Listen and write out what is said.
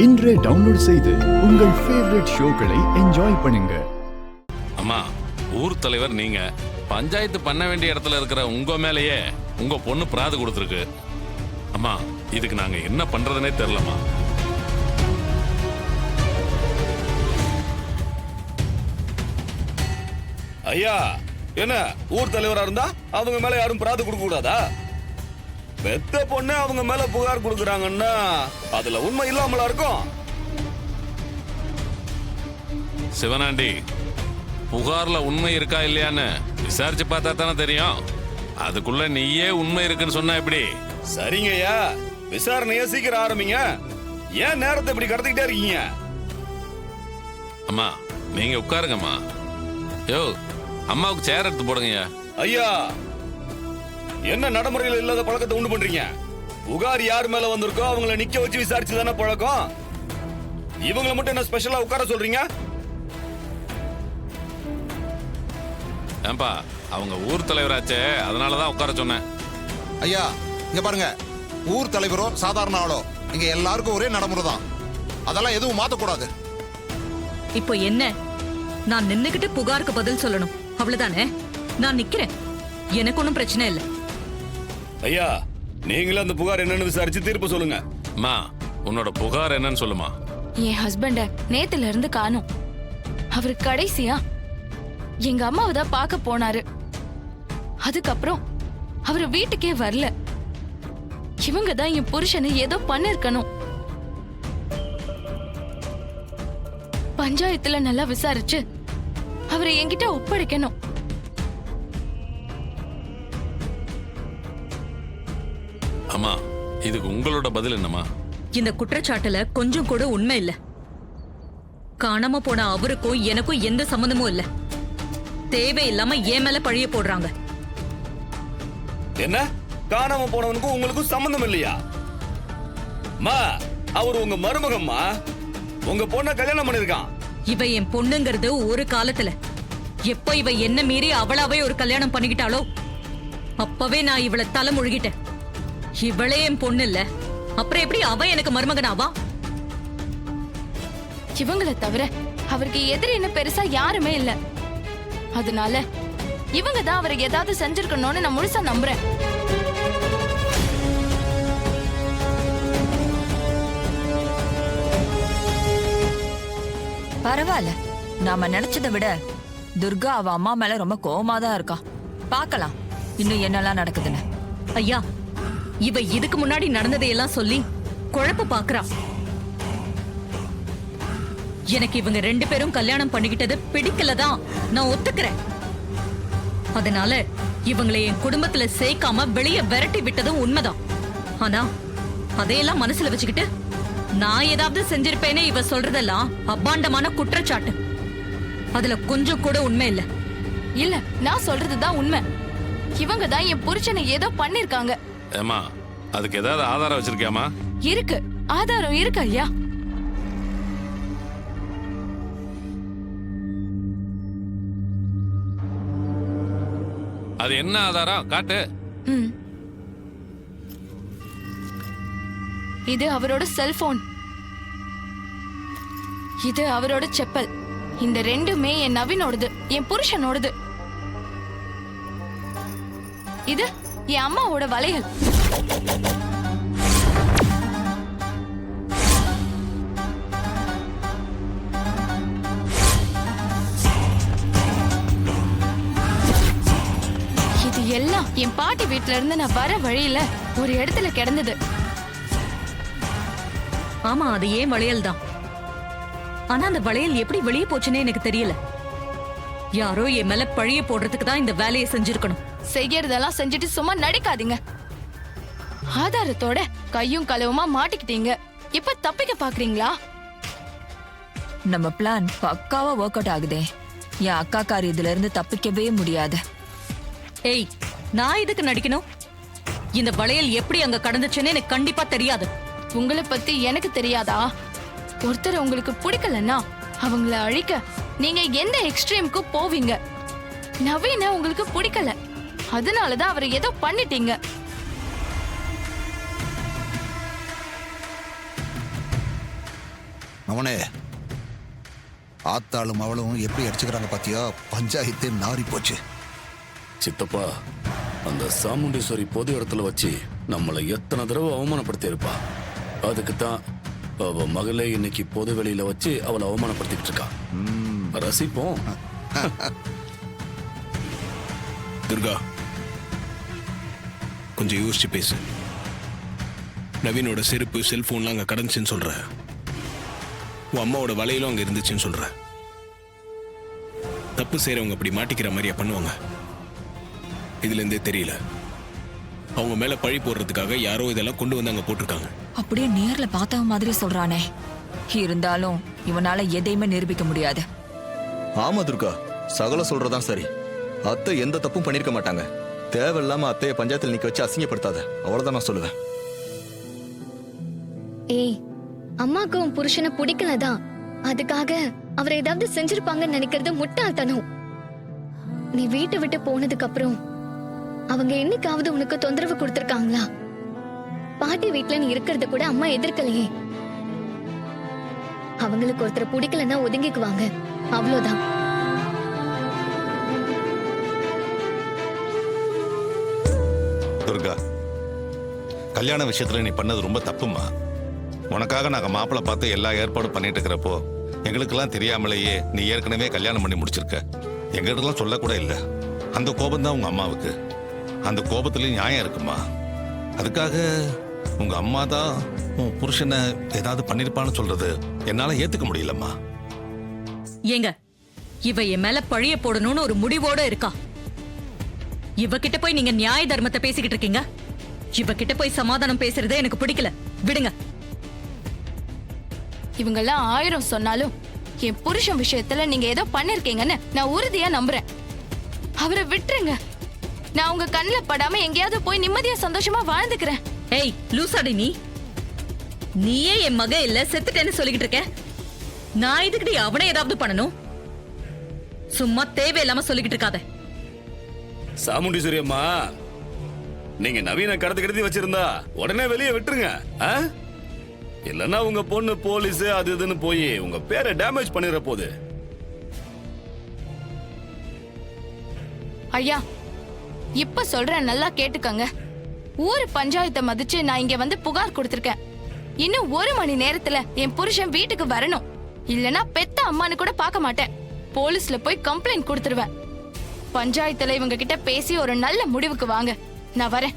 இன்றே டவுன்லோட் செய்து உங்கள் ஃபேவரட் ஷோக்களை என்ஜாய் பண்ணுங்க. அம்மா, ஊர் தலைவர் நீங்க. பஞ்சாயத்து பண்ண வேண்டிய இடத்துல இருக்கிற உங்க மேலேயே உங்க பொண்ணு பிராது கொடுத்துருக்கு. அம்மா, இதுக்கு நாங்க என்ன பண்றதுனே தெரியலம்மா. ஐயா, என்ன ஊர் தலைவரா இருந்தா அவங்க மேல யாரும் பிராது கொடுக்க கூடாதா? பெத்த பொண்ணு அவங்க மேல புகார் கொடுக்கறாங்கன்னா அதுல உண்மை இல்லாமலா இருக்கும்? சிவனாண்டி, புகார்ல உண்மை இருக்கா இல்லையான்னு விசாரிச்சு பார்த்தா தானே தெரியும். அதுக்குள்ள நீயே உண்மை இருக்குன்னு சொன்னா எப்படி? சரிங்கய்யா, விசாரணைய சீக்கிரம் ஆரம்பிங்க. ஏன் நேரத்தை இப்படி கடத்திக்கிட்டே இருக்கீங்க? அம்மா, நீங்க உட்காருங்கம்மா. யோ, அம்மாவுக்கு சேர் எடுத்து போடுங்கய்யா. ஐயா, என்ன நடைமுறையில் இல்லாத பழக்கத்தை உண்டு பண்றீங்க? புகார் யார் மேல வந்திருக்கோ அவங்கள நிக்க வச்சு விசாரிச்சு தானே பழக்கம். இவங்களை மட்டும் என்ன ஸ்பெஷலா உட்கார சொல்றீங்க? ஏன்பா, அவங்க ஊர் தலைவராச்சே, அதனாலதான் உட்கார சொன்னேன். ஐயா, இங்க பாருங்க, ஊர் தலைவரோ சாதாரண ஆளோ இங்க எல்லாருக்கும் ஒரே நடைமுறை தான். அதெல்லாம் எதுவும் மாத்தக்கூடாது. இப்போ என்ன? நான் நின்னுகிட்டு புகாருக்கு பதில் சொல்லணும், அவ்வளவுதானே? நான் நிக்கிறேன், எனக்கு ஒன்னும் பிரச்சனை இல்லை. ஐயா, நீங்களும் அந்த புகார் என்னன்னு விசாரிச்சு தீர்ப்பு சொல்லுங்க. அம்மா, உன்னோட புகார் என்னன்னு சொல்லுமா. என் ஹஸ்பண்ட நேத்துல இருந்து காணோம். அவரு கடைசியா எங்க அம்மாவை தான் பார்க்க போனாரு. அதுக்கப்புறம் அவரு வீட்டுக்கே வரல. இவங்க தான் என் புருஷனை ஏதோ பண்ணிருக்கணும். பஞ்சாயத்துல நல்லா விசாரிச்சு அவரை என்கிட்ட ஒப்படைக்கணும். அம்மா, இதுக்கு உங்களோட பதில் என்னம்மா? இந்த குற்றச்சாட்டுல கொஞ்சம் கூட உண்மை இல்ல. காணாம போன அவருக்கும் எனக்கும் எந்த சம்பந்தமும் இல்ல. தேவையில்லாம என் மேல பழிய போடுறாங்க. என்ன, காணாம போனவனுக்கும் உங்களுக்கும் சம்பந்தம் இல்லையா? மா, அவர் உங்க மருமகம்மா. உங்க பொண்ண கல்யாணம் பண்ணிருக்கான். இவ என் பொண்ணுங்கிறது ஒரு காலத்துல. எப்ப இவ என்ன மீறி அவளாவே ஒரு கல்யாணம் பண்ணிக்கிட்டாலோ அப்பவே நான் இவளை தலை முழுகிட்டேன். இவளே என் பொண்ணு இல்ல, அப்புறம் எப்படி அவ எனக்கு மருமகனாவா? இவங்கள தவிர அவருக்கு எதிரி என்ன பெருசா யாருமே இல்ல. அதனால இவங்க தான் அவரை ஏதாவது செஞ்சிருக்கணும்னு நான் முழுசா நம்புறேன். பரவாயில்ல, நாம நினைச்சதை விட துர்கா அவ அம்மா மேல ரொம்ப கோவமா தான் இருக்கா. பார்க்கலாம் இன்னும் என்னெல்லாம் நடக்குதுன்னு. ஐயா, இவ இதுக்கு முன்னாடி நடந்ததையெல்லாம் சொல்லி குழப்ப பாக்குறா. எனக்கு இவங்க 2 பேரும் கல்யாணம் பண்ணிக்கிட்டது பிடிக்கலதான், நான் ஒத்துக்கிறேன். அதனால இவங்களை என் குடும்பத்துல சேர்க்காம வெளியே விரட்டி விட்டதும் உண்மைதான். ஆனா அதையெல்லாம் மனசுல வச்சுக்கிட்டு நான் ஏதாவது செஞ்சிருப்பேனே இவ சொல்றதெல்லாம் அபாண்டமான குற்றச்சாட்டு. அதுல கொஞ்சம் கூட உண்மை இல்ல. இல்ல, நான் சொல்றதுதான் உண்மை. இவங்க தான் என் புருஷனை ஏதோ பண்ணிருக்காங்க. ஏமா, அதுக்கு ஏதாவது ஆதாரம் வச்சிருக்கியாமா? இருக்கு, ஆதாரம் இருக்கு ஐயா. அது என்ன ஆதாரம்? காட்டு. இது அவரோட செல்போன், இது அவரோட செப்பல். இந்த 2மே என் நவீனோடது, என் புருஷனோடது. இது என் அம்மாவோட வளையல். இது எல்லாம் என் பாட்டி வீட்ல இருந்து நான் வர வழியில ஒரு இடத்துல கிடந்தது. ஆமா, அது ஏன் வளையல் தான். ஆனா அந்த வளையல் எப்படி வெளியே போச்சுன்னே எனக்கு தெரியல. யாரோ என் மேல பழிய போடுறதுக்கு தான் இந்த வேலையை செஞ்சிருக்கணும். செய்யறதெல்லாம் செஞ்சுட்டு சும்மா நடிக்காதீங்க. ஆதாரத்தோட கையும் களவுமா மாட்டிக்கிட்டீங்க. இப்ப தப்பிக்க பாக்குறீங்களா? நம்ம பிளான் பக்காவா ஒர்க் அவுட் ஆகுதே. என் அக்காக்காரி இதுல இருந்து தப்பிக்கவே முடியாது. ஏய், நான் இதுக்கு நடிக்கணும்? இந்த வளையல் எப்படி அங்க கடந்துச்சுன்னு எனக்கு கண்டிப்பா தெரியாது. உங்களை பத்தி எனக்கு தெரியாதா? ஒருத்தர் உங்களுக்கு பிடிக்கலன்னா அவங்கள அழிக்க நீங்க எந்த எக்ஸ்ட்ரீமுக்கு போவீங்க. நவீன உங்களுக்கு பிடிக்கல, அதனாலதான் அவரை ஏதோ பண்ணிட்டீங்க. அவனே ஆத்தாளும் அவளும் எப்படி அடிச்சுக்கிறாங்க பாத்தியா? பஞ்சாயத்தே நாரி போச்சு. சித்தப்பா, அந்த சாமுண்டீஸ்வரி பொது இடத்துல வச்சு நம்மளை எத்தனை தடவை அவமானப்படுத்தி இருப்பா. அதுக்கு தான் அவ மகளே இன்னைக்கு பொது வெளியில வச்சு அவளை அவமானப்படுத்திக்கிட்டு இருக்கா. ரசிப்போம். துர்கா, கொஞ்சம் யோசிச்சு பேசு. நவீனோட செருப்பு செல்போன்லாம் அங்க கடந்துச்சுன்னு சொல்ற. உன் அம்மாவோட வலையிலும் அங்க இருந்துச்சுன்னு சொல்ற. தப்பு செய்யறவங்க அப்படி மாட்டிக்கிற மாதிரியா பண்ணுவாங்க? இதுல இருந்தே தெரியல. அவங்க மேல பழி போடுறதுக்காக யாரோ இதெல்லாம் கொண்டு வந்து அங்க போட்டிருக்காங்க. அப்படியே நேர்ல பார்த்தவ மாதிரி சொல்றானே. இருந்தாலும் இவனால எதையுமே நிரூபிக்க முடியாது. ஆமா துர்கா, சகல சொல்றதான் சரி. அத்தை எந்த தப்பும் பண்ணிருக்க மாட்டாங்க. தேவையில்லாம அத்தைய பஞ்சாயத்துல நிக்க வச்சு அசிங்கப்படுத்தாத. அவ்வளவுதான் நான் சொல்லுவேன். ஏய், அம்மாக்கு உன் புருஷனை பிடிக்கலதான், அதுக்காக அவரை ஏதாவது செஞ்சிருப்பாங்கன்னு நினைக்கிறது முட்டாள்தனம். நீ வீட்டை விட்டு போனதுக்கு அப்புறம் அவங்க என்னைக்காவது உனக்கு தொந்தரவு கொடுத்திருக்காங்களா? பாட்டி வீட்டுல நீ இருக்கிறத கூட அம்மா எதிர்க்கலையே. அவங்களுக்கு ஒருத்தரை பிடிக்கலன்னா ஒதுங்கிக்குவாங்க, அவ்வளவுதான். துர்கா, கல்யாண விஷயத்துல நீ பண்ணது ரொம்ப தப்புமா. உனக்காக நாங்க மாப்பிள்ளை பார்த்து எல்லா ஏற்பாடும் பண்ணிட்டு இருக்கிறப்போ எங்களுக்கெல்லாம் தெரியாமலேயே நீ ஏற்கனவே கல்யாணம் பண்ணி முடிச்சிருக்க. எங்கிட்டலாம் சொல்லக்கூட இல்லை. அந்த கோபம் தான் உங்க அம்மாவுக்கு. அந்த கோபத்துலயும் நியாயம் இருக்குமா. அதுக்காக உங்க அம்மா தான் உன் புருஷனை ஏதாவது பண்ணிருப்பான்னு சொல்றது என்னால ஏத்துக்க முடியலம்மா. ஏங்க, இவ என் மேல பழிய போடணும்னு ஒரு முடிவோட இருக்கா. இவகிட்ட போய் நீங்க நியாய தர்மத்தை பேசிக்கிட்டு இருக்கீங்க. இவகிட்ட போய் சமாதானம் பேசுறதே எனக்கு பிடிக்கல. விடுங்க. இவங்கெல்லாம் 1000 சொன்னாலும் என் புருஷன் விஷயத்துல நீங்க ஏதோ பண்ணிருக்கீங்கன்னு நான் உறுதியா நம்புறேன். அவரை விட்டுருங்க. நான் உங்க கண்ணுல படாம எங்கேயாவது போய் நிம்மதியா சந்தோஷமா வாழ்ந்துக்கிறேன். ஏய் லூசாடி நீ. நீயே என் மக இல்ல செத்துட்டேன்னு சொல்லிக்கிட்டு இருக்க. நான் இதுக்கிட்ட அவனை ஏதாவது பண்ணணும்? சும்மா தேவையில்லாம சொல்லிக்கிட்டு இருக்காத. சாமுண்டீஸ்வரி அம்மா, நீங்க நவீன கடத்தி கடத்தி வச்சிருந்தா உடனே வெளியே விட்டுருங்க. இல்லன்னா உங்க பொண்ணு போலீஸ் அது இதுன்னு போய் உங்க பேரை டேமேஜ் பண்ணிடுற போது. ஐயா, இப்ப சொல்றேன், நல்லா கேட்டுக்கங்க. ஊரு பஞ்சாயத்தை மதிச்சு நான் இங்க வந்து புகார் கொடுத்திருக்கேன். இன்னும் 1 மணி நேரத்துல என் புருஷன் வீட்டுக்கு வரணும். இல்லனா பெத்த அம்மானு கூட பார்க்க மாட்டேன். போலீஸ்ல போய் கம்ப்ளைண்ட் கொடுத்துருவேன். பஞ்சாயத்துல இவங்க கிட்ட பேசி ஒரு நல்ல முடிவுக்கு வாங்க. நான் வரேன்.